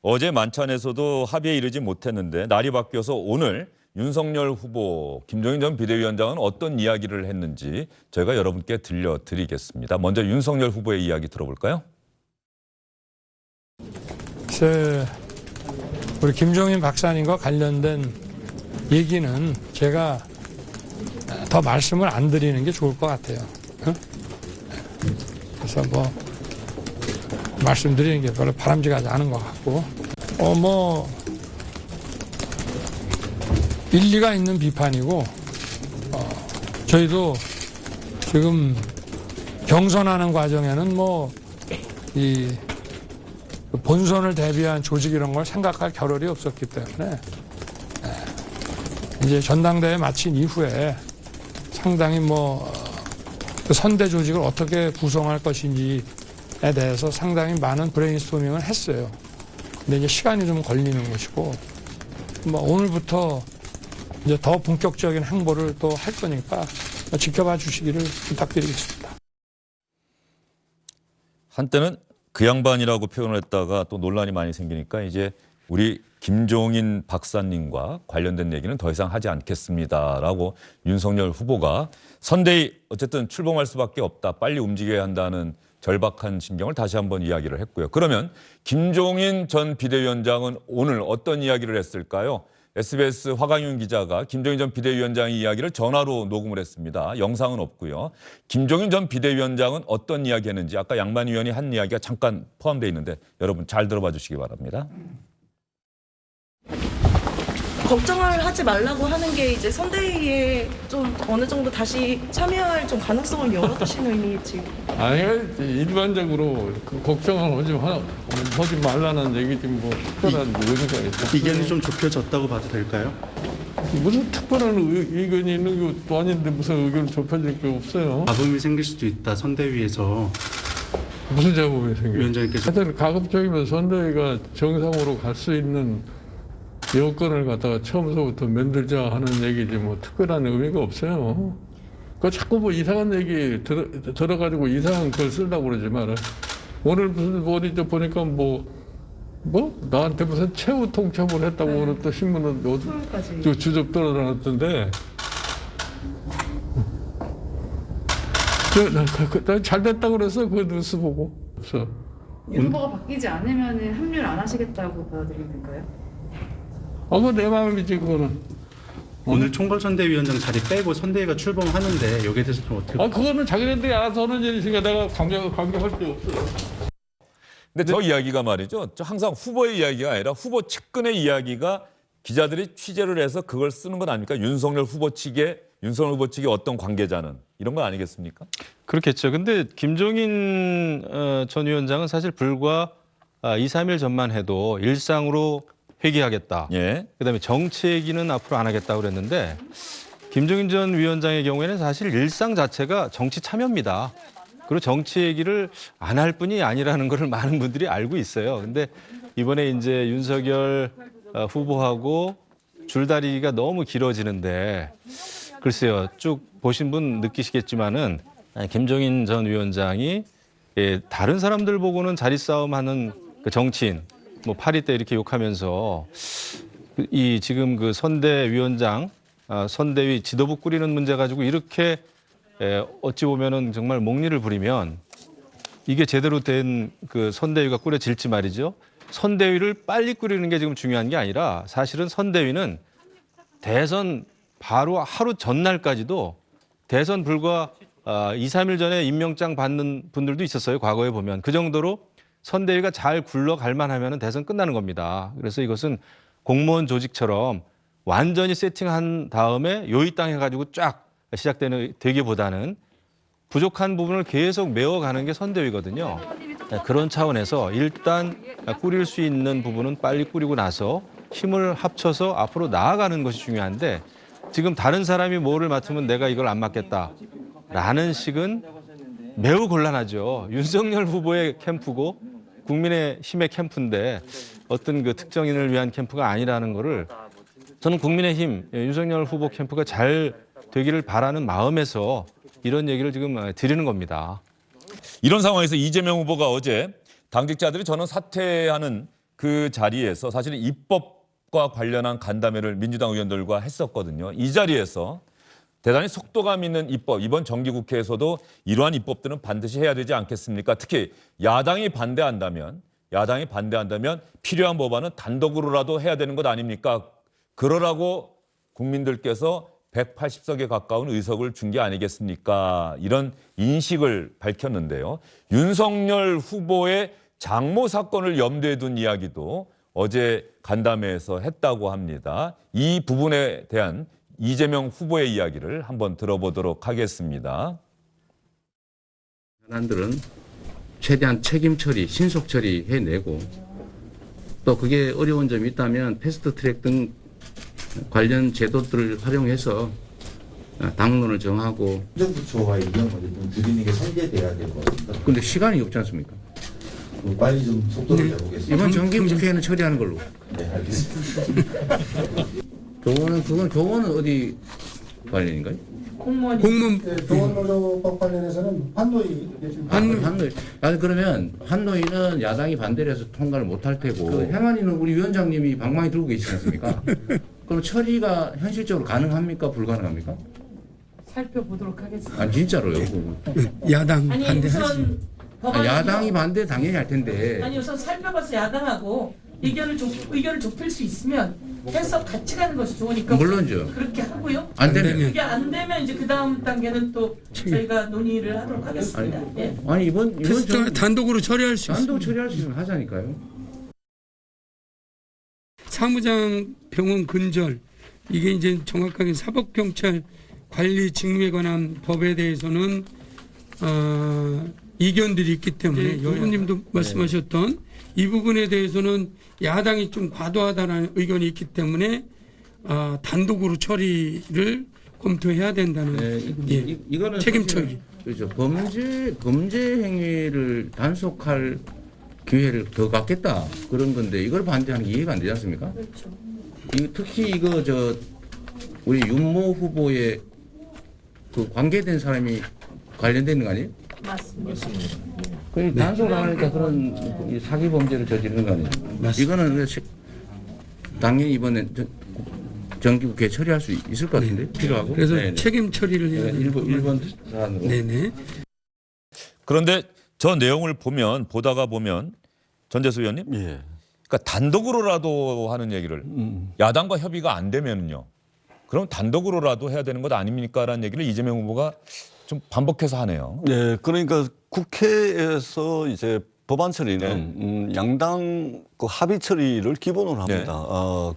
어제 만찬에서도 합의에 이르지 못했는데 날이 바뀌어서 오늘 윤석열 후보, 김종인 전 비대위원장은 어떤 이야기를 했는지 저희가 여러분께 들려드리겠습니다. 먼저 윤석열 후보의 이야기 들어볼까요? 우리 김종인 박사님과 관련된 얘기는 제가 더 말씀을 안 드리는 게 좋을 것 같아요. 그래서 말씀드리는 게 별로 바람직하지 않은 것 같고, 일리가 있는 비판이고, 저희도 지금 경선하는 과정에는 이 본선을 대비한 조직 이런 걸 생각할 겨를이 없었기 때문에 이제 전당대회 마친 이후에 상당히 그 선대 조직을 어떻게 구성할 것인지에 대해서 상당히 많은 브레인스토밍을 했어요. 근데 이제 시간이 좀 걸리는 것이고, 오늘부터 이제 더 본격적인 행보를 또 할 거니까 지켜봐 주시기를 부탁드리겠습니다. 한때는 그 양반이라고 표현을 했다가 또 논란이 많이 생기니까 이제 우리 김종인 박사님과 관련된 얘기는 더 이상 하지 않겠습니다라고 윤석열 후보가 선대위 어쨌든 출범할 수밖에 없다. 빨리 움직여야 한다는 절박한 심경을 다시 한번 이야기를 했고요. 그러면 김종인 전 비대위원장은 오늘 어떤 이야기를 했을까요? SBS 화강윤 기자가 김종인 전 비대위원장의 이야기를 전화로 녹음을 했습니다. 영상은 없고요. 김종인 전 비대위원장은 어떤 이야기 했는지 아까 양만 의원이 한 이야기가 잠깐 포함되어 있는데 여러분 잘 들어봐 주시기 바랍니다. 걱정을 하지 말라고 하는 게 이제 선대위에 좀 어느 정도 다시 참여할 좀 가능성을 열어두시는 의미지. 아니, 일반적으로 걱정을 하지 말라는 얘기지 특별한 의미가 있어. 의견이 좀 좁혀졌다고 봐도 될까요? 무슨 특별한 의견이 있는 것도 아닌데 무슨 의견이 좁혀질 게 없어요. 잡음이 생길 수도 있다, 선대위에서. 무슨 잡음이 생겨요? 위원장님께서. 하여튼 가급적이면 선대위가 정상으로 갈 수 있는 여건을 갖다가 처음서부터 만들자 하는 얘기지 특별한 의미가 없어요. 그 자꾸 이상한 얘기 들어가지고 이상한 글 쓰려고 그러지 마라. 오늘 무슨 어디 보니까 나한테 무슨 최후 통첩을 했다고 오늘 또 신문은 주접 떨어놨던데. 잘 됐다고 그래서 그 뉴스 보고. 없어. 이 후보가 바뀌지 않으면 합류를 안 하시겠다고 받아들이면 될까요? 그거 내 마음이지 그거는. 오늘 총괄선대위원장 자리 빼고 선대위가 출범하는데 여기에 대해서 좀 어떻게? 그거는 자기네들이 알아서 하는 일이니까 내가 강경할 게 없어요. 근데 저 이야기가 말이죠. 항상 후보의 이야기가 아니라 후보 측근의 이야기가 기자들이 취재를 해서 그걸 쓰는 건 아닙니까? 윤석열 후보 측의 어떤 관계자는 이런 건 아니겠습니까? 그렇겠죠. 근데 김종인 전 위원장은 사실 불과 2, 3일 전만 해도 일상으로 회귀하겠다. 예. 그다음에 정치 얘기는 앞으로 안 하겠다고 그랬는데 김종인 전 위원장의 경우에는 사실 일상 자체가 정치 참여입니다. 그리고 정치 얘기를 안 할 뿐이 아니라는 것을 많은 분들이 알고 있어요. 근데 이번에 이제 윤석열 후보하고 줄다리기가 너무 길어지는데 글쎄요. 쭉 보신 분 느끼시겠지만은 김종인 전 위원장이 다른 사람들 보고는 자리 싸움하는 그 정치인 파리 때 이렇게 욕하면서 지금 그 선대위원장, 선대위 지도부 꾸리는 문제 가지고 이렇게 어찌 보면은 정말 목리를 부리면 이게 제대로 된 그 선대위가 꾸려질지 말이죠. 선대위를 빨리 꾸리는 게 지금 중요한 게 아니라 사실은 선대위는 대선 바로 하루 전날까지도 대선 불과 2, 3일 전에 임명장 받는 분들도 있었어요. 과거에 보면. 그 정도로 선대위가 잘 굴러갈 만하면 대선 끝나는 겁니다. 그래서 이것은 공무원 조직처럼 완전히 세팅한 다음에 요이 땅 해가지고 쫙 시작되기보다는 부족한 부분을 계속 메워가는 게 선대위거든요. 그런 차원에서 일단 꾸릴 수 있는 부분은 빨리 꾸리고 나서 힘을 합쳐서 앞으로 나아가는 것이 중요한데 지금 다른 사람이 뭐를 맡으면 내가 이걸 안 맡겠다라는 식은 매우 곤란하죠. 윤석열 후보의 캠프고 국민의힘의 캠프인데 어떤 그 특정인을 위한 캠프가 아니라는 거를 저는 국민의힘 윤석열 후보 캠프가 잘 되기를 바라는 마음에서 이런 얘기를 지금 드리는 겁니다. 이런 상황에서 이재명 후보가 어제 당직자들이 저는 사퇴하는 그 자리에서 사실은 입법과 관련한 간담회를 민주당 의원들과 했었거든요. 이 자리에서 대단히 속도감 있는 입법, 이번 정기국회에서도 이러한 입법들은 반드시 해야 되지 않겠습니까? 특히 야당이 반대한다면 필요한 법안은 단독으로라도 해야 되는 것 아닙니까? 그러라고 국민들께서 180석에 가까운 의석을 준 게 아니겠습니까? 이런 인식을 밝혔는데요. 윤석열 후보의 장모 사건을 염두에 둔 이야기도 어제 간담회에서 했다고 합니다. 이 부분에 대한 이재명 후보의 이야기를 한번 들어보도록 하겠습니다. 현안들은 최대한 책임 처리, 신속 처리해내고 또 그게 어려운 점이 있다면 패스트트랙 등 관련 제도들을 활용해서 당론을 정하고 행정부처와의 이견을 좀 줄이는 게 선제돼야 될 것 같습니다. 근데 시간이 없지 않습니까? 빨리 좀 속도를 내보겠습니다. 이번 정기국회에는 처리하는 걸로. 네, 알겠습니다. 교원은 어디 관련인가요? 공무원 교원노조법 관련해서는 환노위 한노위. 아니 그러면 한노위는 야당이 반대를 해서 통과를 못할 테고 행안위는 우리 위원장님이 방망이 들고 계시지 않습니까? 그럼 처리가 현실적으로 가능합니까? 불가능합니까? 살펴보도록 하겠습니다. 아 진짜로요? 야당 아니 반대. 우선 야당이 반대 당연히 할 텐데. 아니 우선 살펴봐서 야당하고 의견을 좁힐 수 있으면 해서 같이 가는 것이 좋으니까 물론이죠. 그렇게 하고요. 안 되면. 그게 안 되면 이제 그 다음 단계는 또 저희가 논의를 하도록 하겠습니다. 예. 아니 이번 단독으로 처리할 수 단독 처리할 수 있으면 하자니까요. 사무장 병원 근절 이게 이제 정확하게 사법경찰 관리 직무에 관한 법에 대해서는 이견들이 있기 때문에 여러분님도 말씀하셨던 이 부분에 대해서는 야당이 좀 과도하다는 의견이 있기 때문에 단독으로 처리를 검토해야 된다는 이거는 책임 사실은 처리. 그렇죠. 범죄 행위를 단속할 기회를 더 갖겠다 그런 건데 이걸 반대하는 게 이해가 안 되지 않습니까? 그렇죠. 특히 우리 윤모 후보의 그 관계된 사람이 관련되는 거 아니에요? 맞습니다. 그 단속을 안 하니까 그런 사기 범죄를 저지르는 거 아니에요? 이거는 당연히 이번에 정기국회에 처리할 수 있을 것 같은데 필요하고. 그래서 네네. 책임 처리를 해야 되는 1번 사안으로. 네네. 그런데 저 내용을 보다가 보면 전재수 의원님, 그러니까 단독으로라도 하는 얘기를 야당과 협의가 안 되면요. 그럼 단독으로라도 해야 되는 것 아닙니까라는 얘기를 이재명 후보가 좀 반복해서 하네요. 네, 그러니까 국회에서 이제 법안 처리는 양당 그 합의 처리를 기본으로 합니다.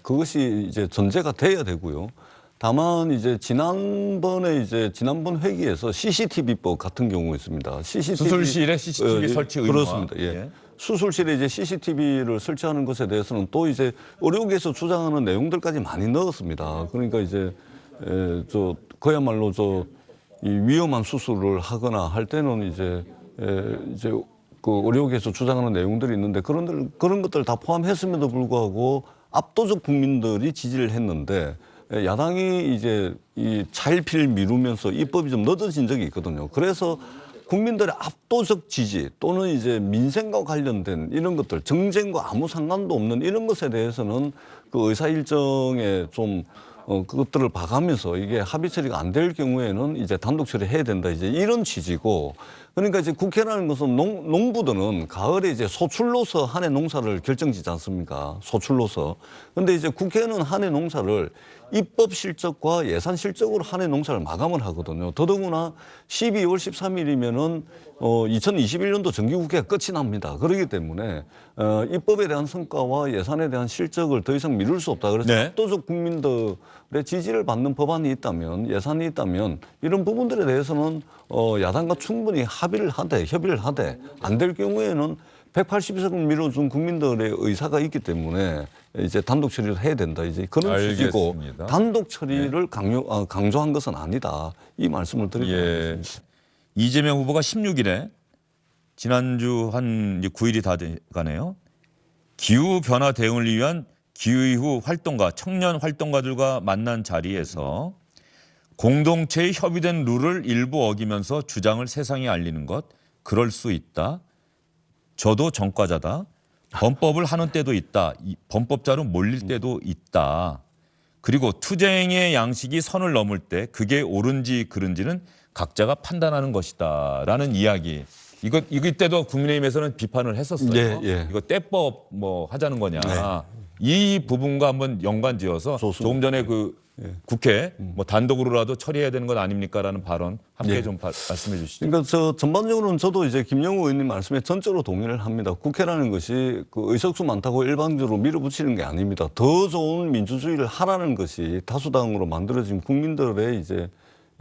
그것이 이제 전제가 돼야 되고요. 다만 이제 지난번 회기에서 CCTV법 같은 경우 있습니다. 수술실에 CCTV 설치 의무화. 그렇습니다. 예. 수술실에 이제 CCTV를 설치하는 것에 대해서는 또 이제 의료계에서 주장하는 내용들까지 많이 넣었습니다. 그러니까 이제 그야말로 이 위험한 수술을 하거나 할 때는 이제 그 의료계에서 주장하는 내용들이 있는데 그런 것들 다 포함했음에도 불구하고 압도적 국민들이 지지를 했는데 야당이 이제 이 차일피일 미루면서 입법이 좀 늦어진 적이 있거든요. 그래서 국민들의 압도적 지지 또는 이제 민생과 관련된 이런 것들, 정쟁과 아무 상관도 없는 이런 것에 대해서는 그 의사 일정에 좀 그것들을 봐가면서 이게 합의 처리가 안 될 경우에는 이제 단독 처리해야 된다. 이제 이런 취지고. 그러니까 이제 국회라는 것은 농부들은 가을에 이제 소출로서 한 해 농사를 결정짓지 않습니까? 소출로서. 근데 이제 국회는 한 해 농사를 입법 실적과 예산 실적으로 한 해 농사를 마감을 하거든요. 더더구나 12월 13일이면은 2021년도 정기국회가 끝이 납니다. 그렇기 때문에 입법에 대한 성과와 예산에 대한 실적을 더 이상 미룰 수 없다. 그래서 압도적 국민들의 지지를 받는 법안이 있다면, 예산이 있다면 이런 부분들에 대해서는 야당과 충분히 협의를 하되 안 될 경우에는 180석을 밀어준 국민들의 의사가 있기 때문에 이제 단독 처리를 해야 된다. 이제 그런 취지고 단독 처리를 강조한 것은 아니다. 이 말씀을 드립니다. 이재명 후보가 16일에 지난주 한 9일이 다 돼가네요. 기후 변화 대응을 위한 기후 활동가, 청년 활동가들과 만난 자리에서 공동체의 협의된 룰을 일부 어기면서 주장을 세상에 알리는 것, 그럴 수 있다. 저도 전과자다. 범법을 하는 때도 있다. 범법자로 몰릴 때도 있다. 그리고 투쟁의 양식이 선을 넘을 때 그게 옳은지 그른지는 각자가 판단하는 것이다라는 이야기. 이때도 국민의힘에서는 비판을 했었어요. 예, 예. 이거 때법 뭐 하자는 거냐. 이 부분과 한번 연관지어서 조금 전에 그 국회 뭐 단독으로라도 처리해야 되는 것 아닙니까라는 발언 함께 좀 말씀해 주시죠. 그러니까 전반적으로는 저도 이제 김영우 의원님 말씀에 전적으로 동의를 합니다. 국회라는 것이 그 의석수 많다고 일방적으로 밀어붙이는 게 아닙니다. 더 좋은 민주주의를 하라는 것이 다수당으로 만들어진 국민들의 이제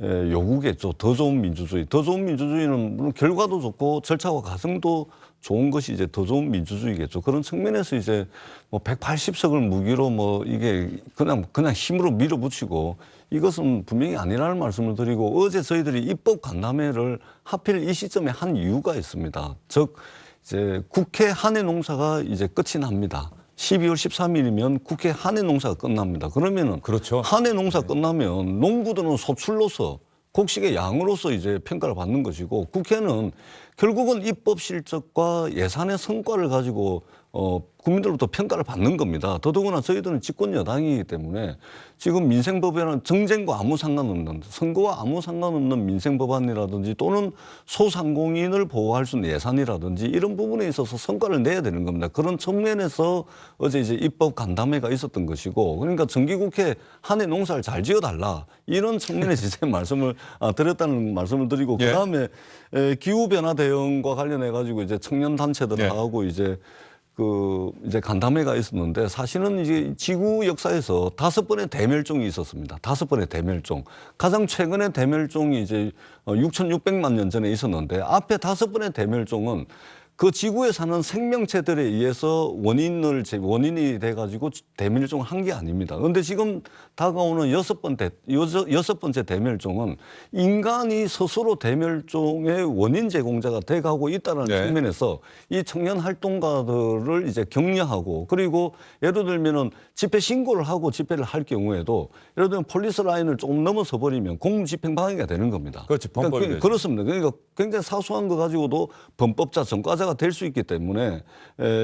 요구겠죠. 더 좋은 민주주의. 더 좋은 민주주의는 물론 결과도 좋고 절차와 과정도 좋은 것이 이제 더 좋은 민주주의겠죠. 그런 측면에서 이제 뭐 180석을 무기로 뭐 이게 그냥 힘으로 밀어붙이고 이것은 분명히 아니라는 말씀을 드리고 어제 저희들이 입법 간담회를 하필 이 시점에 한 이유가 있습니다. 즉 이제 국회 한 해 농사가 이제 끝이 납니다. 12월 13일이면 국회 한 해 농사가 끝납니다. 그러면은 그렇죠. 한 해 농사 끝나면 농부들은 소출로서 곡식의 양으로서 이제 평가를 받는 것이고 국회는 결국은 입법 실적과 예산의 성과를 가지고 국민들로부터 평가를 받는 겁니다. 더더구나 저희들은 집권 여당이기 때문에 지금 민생법에는 정쟁과 아무 상관없는 선거와 아무 상관없는 민생법안이라든지 또는 소상공인을 보호할 수 있는 예산이라든지 이런 부분에 있어서 성과를 내야 되는 겁니다. 그런 측면에서 어제 이제 입법 간담회가 있었던 것이고 그러니까 정기국회 한 해 농사를 잘 지어달라 이런 측면에서 이제 말씀을 드렸다는 말씀을 드리고 그다음에 기후변화 대응과 관련해 가지고 이제 청년 단체들하고 이제 이제 간담회가 있었는데 사실은 이제 지구 역사에서 5번의 대멸종이 있었습니다. 5번의 대멸종. 가장 최근의 대멸종이 이제 6,600만 년 전에 있었는데 앞에 5번의 대멸종은 그 지구에 사는 생명체들에 의해서 원인이 돼가지고 대멸종을 한 게 아닙니다. 그런데 지금 다가오는 여섯 번째 대멸종은 인간이 스스로 대멸종의 원인 제공자가 돼가고 있다는 측면에서 이 청년 활동가들을 이제 격려하고 그리고 예를 들면은 집회 신고를 하고 집회를 할 경우에도 예를 들면 폴리스 라인을 조금 넘어서 버리면 공무집행 방해가 되는 겁니다. 그렇지, 범법이 되죠. 그렇습니다. 그러니까 굉장히 사소한 거 가지고도 범법자, 전과자가 될 수 있기 때문에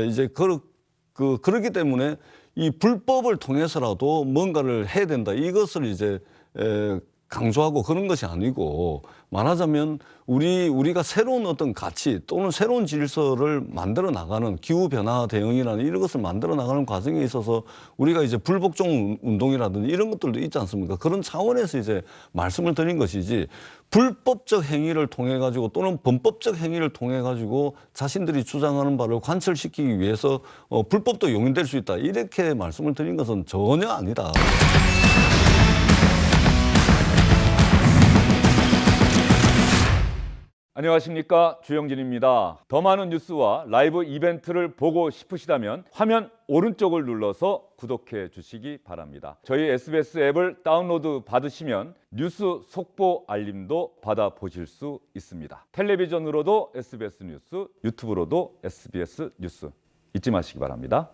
이제 그렇기 때문에 이 불법을 통해서라도 뭔가를 해야 된다. 이것을 이제 강조하고 그런 것이 아니고 말하자면 우리가 새로운 어떤 가치 또는 새로운 질서를 만들어 나가는 기후변화 대응이라는 이런 것을 만들어 나가는 과정에 있어서 우리가 이제 불복종 운동이라든지 이런 것들도 있지 않습니까? 그런 차원에서 이제 말씀을 드린 것이지 불법적 행위를 통해 가지고 또는 범법적 행위를 통해 가지고 자신들이 주장하는 바를 관철시키기 위해서 불법도 용인될 수 있다. 이렇게 말씀을 드린 것은 전혀 아니다. 안녕하십니까, 주영진입니다. 더 많은 뉴스와 라이브 이벤트를 보고 싶으시다면 화면 오른쪽을 눌러서 구독해 주시기 바랍니다. 저희 SBS 앱을 다운로드 받으시면 뉴스 속보 알림도 받아보실 수 있습니다. 텔레비전으로도 SBS 뉴스, 유튜브로도 SBS 뉴스 잊지 마시기 바랍니다.